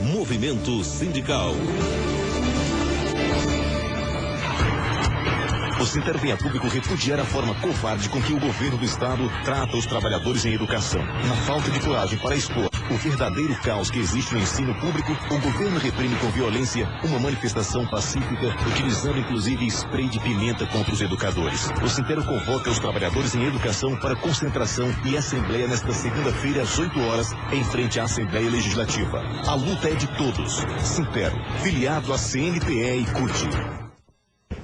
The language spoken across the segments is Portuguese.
Movimento Sindical. O Sintero vem a público repudiar a forma covarde com que o governo do estado trata os trabalhadores em educação. Na falta de coragem para expor o verdadeiro caos que existe no ensino público, o governo reprime com violência uma manifestação pacífica, utilizando inclusive spray de pimenta contra os educadores. O Sintero convoca os trabalhadores em educação para concentração e assembleia nesta segunda-feira às 8 horas, em frente à Assembleia Legislativa. A luta é de todos. Sintero, filiado à CNTE e CUT.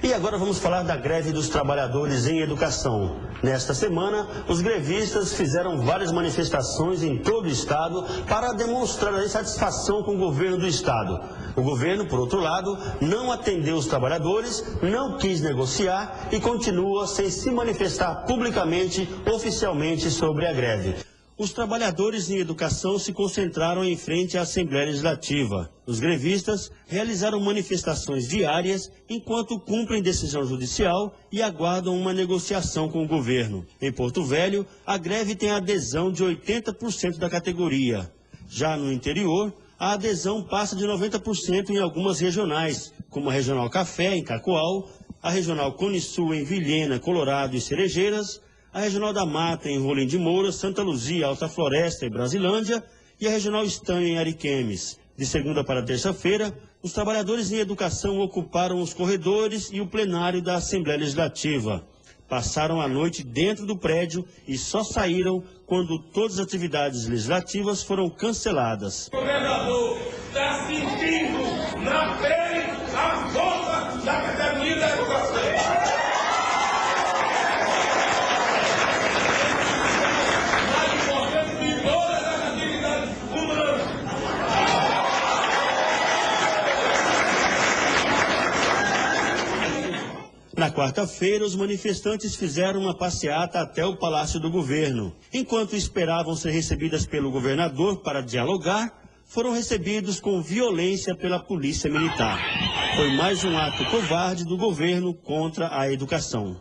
E agora vamos falar da greve dos trabalhadores em educação. Nesta semana, os grevistas fizeram várias manifestações em todo o estado para demonstrar a insatisfação com o governo do estado. O governo, por outro lado, não atendeu os trabalhadores, não quis negociar e continua sem se manifestar publicamente, oficialmente, sobre a greve. Os trabalhadores em educação se concentraram em frente à Assembleia Legislativa. Os grevistas realizaram manifestações diárias enquanto cumprem decisão judicial e aguardam uma negociação com o governo. Em Porto Velho, a greve tem adesão de 80% da categoria. Já no interior, a adesão passa de 90% em algumas regionais, como a Regional Café, em Cacoal, a Regional Cone Sul, em Vilhena, Colorado e Cerejeiras, a Regional da Mata, em Rolim de Moura, Santa Luzia, Alta Floresta e Brasilândia, e a Regional Estanho, em Ariquemes. De segunda para terça-feira, os trabalhadores em educação ocuparam os corredores e o plenário da Assembleia Legislativa. Passaram a noite dentro do prédio e só saíram quando todas as atividades legislativas foram canceladas. O governador está sentindo na pele a força da academia da educação. Na quarta-feira, os manifestantes fizeram uma passeata até o Palácio do Governo. Enquanto esperavam ser recebidas pelo governador para dialogar, foram recebidos com violência pela Polícia Militar. Foi mais um ato covarde do governo contra a educação.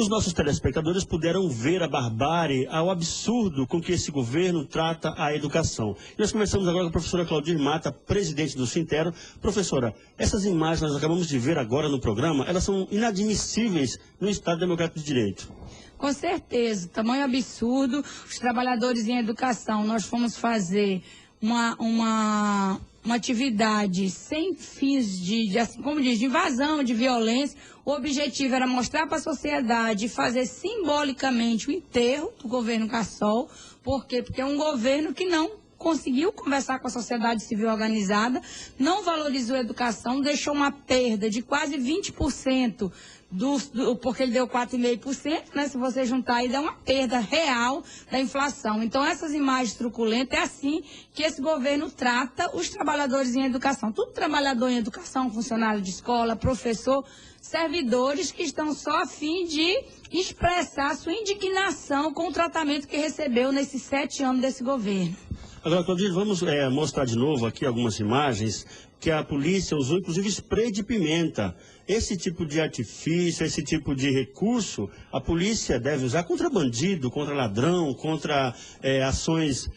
Os nossos telespectadores puderam ver a barbárie, ao absurdo com que esse governo trata a educação. E nós conversamos agora com a professora Claudir Mata, presidente do Sintero. Professora, essas imagens que nós acabamos de ver agora no programa, elas são inadmissíveis no Estado Democrático de Direito. Com certeza, tamanho absurdo. Os trabalhadores em educação, nós fomos fazer uma atividade sem fins como diz, de invasão, de violência. O objetivo era mostrar para a sociedade e fazer simbolicamente o enterro do governo Cassol. Por quê? Porque é um governo que não conseguiu conversar com a sociedade civil organizada, não valorizou a educação, deixou uma perda de quase 20%, porque ele deu 4,5%, né? Se você juntar aí, dá uma perda real da inflação. Então, essas imagens truculentas, é assim que esse governo trata os trabalhadores em educação. Tudo trabalhador em educação, funcionário de escola, professor, servidores que estão só a fim de expressar sua indignação com o tratamento que recebeu nesses 7 anos desse governo. Agora, Claudir, vamos mostrar de novo aqui algumas imagens que a polícia usou, inclusive, spray de pimenta. Esse tipo de artifício, esse tipo de recurso, a polícia deve usar contra bandido, contra ladrão, contra ações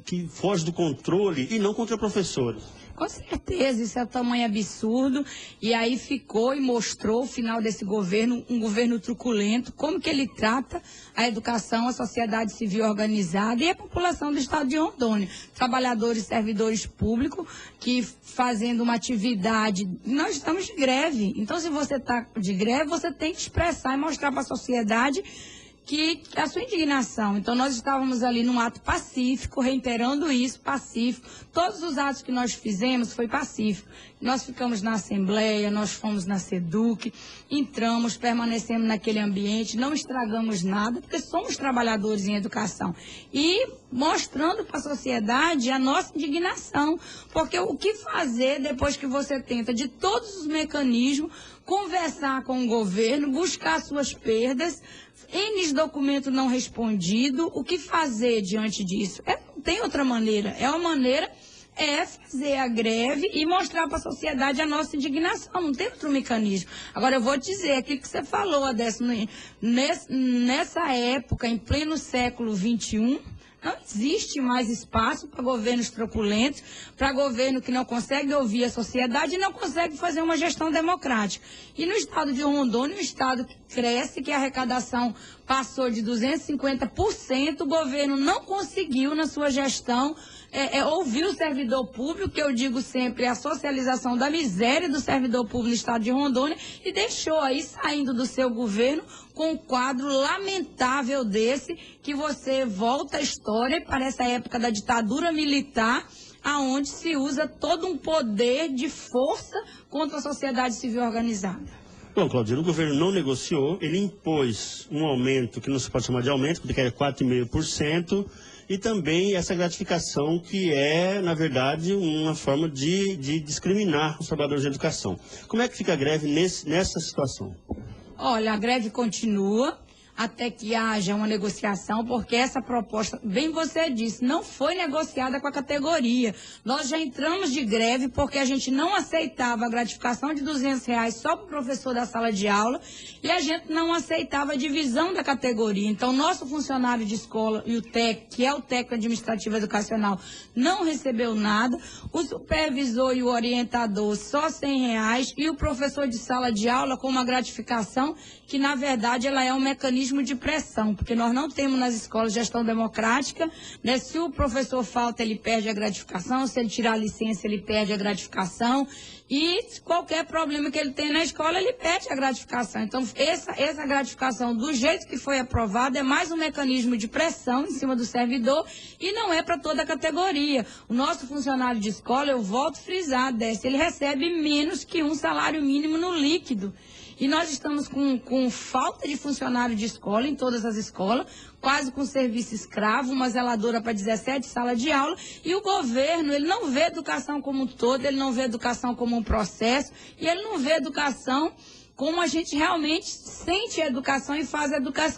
que fogem do controle e não contra professores. Com certeza, isso é um tamanho absurdo. E aí ficou e mostrou o final desse governo, um governo truculento, como que ele trata a educação, a sociedade civil organizada e a população do estado de Rondônia. Trabalhadores, servidores públicos que fazendo uma atividade, nós estamos de greve. Então, se você está de greve, você tem que expressar e mostrar para a sociedade que a sua indignação. Então, nós estávamos ali num ato pacífico, reiterando isso, pacífico. Todos os atos que nós fizemos foi pacífico. Nós ficamos na Assembleia, nós fomos na SEDUC, entramos, permanecemos naquele ambiente, não estragamos nada, porque somos trabalhadores em educação. E mostrando para a sociedade a nossa indignação. Porque o que fazer depois que você tenta, de todos os mecanismos, conversar com o governo, buscar suas perdas, N documento não respondido, o que fazer diante disso? Não tem outra maneira, uma maneira fazer a greve e mostrar para a sociedade a nossa indignação, não tem outro mecanismo. Agora eu vou dizer, aquilo que você falou, Adécio, nessa época, em pleno século XXI, não existe mais espaço para governos truculentos, para governo que não consegue ouvir a sociedade e não consegue fazer uma gestão democrática. E no estado de Rondônia, um estado que cresce, que a arrecadação passou de 250%, o governo não conseguiu, na sua gestão, ouvir o servidor público, que eu digo sempre, a socialização da miséria do servidor público no estado de Rondônia, e deixou aí, saindo do seu governo, com um quadro lamentável desse, que você volta à história e parece a época da ditadura militar, aonde se usa todo um poder de força contra a sociedade civil organizada. Bom, Claudir, o governo não negociou, ele impôs um aumento, que não se pode chamar de aumento, porque é 4,5%, e também essa gratificação que é, na verdade, uma forma de discriminar os trabalhadores de educação. Como é que fica a greve nessa situação? Olha, a greve continua até que haja uma negociação, porque essa proposta, bem você disse, não foi negociada com a categoria. Nós já entramos de greve porque a gente não aceitava a gratificação de R$200 só para o professor da sala de aula e a gente não aceitava a divisão da categoria. Então, nosso funcionário de escola e o técnico, que é o técnico administrativo educacional, não recebeu nada. O supervisor e o orientador só R$100 e o professor de sala de aula com uma gratificação que, na verdade, ela é um mecanismo de pressão, porque nós não temos nas escolas gestão democrática, né? Se o professor falta, ele perde a gratificação, se ele tirar a licença, ele perde a gratificação, e qualquer problema que ele tem na escola, ele perde a gratificação. Então, essa gratificação, do jeito que foi aprovada, é mais um mecanismo de pressão em cima do servidor e não é para toda a categoria. O nosso funcionário de escola, eu volto a frisar, ele recebe menos que um salário mínimo no líquido. E nós estamos com falta de funcionário de escola em todas as escolas, quase com serviço escravo, uma zeladora para 17 salas de aula, e o governo, ele não vê educação como um todo, ele não vê educação como um processo, e ele não vê educação como a gente realmente sente a educação e faz a educação.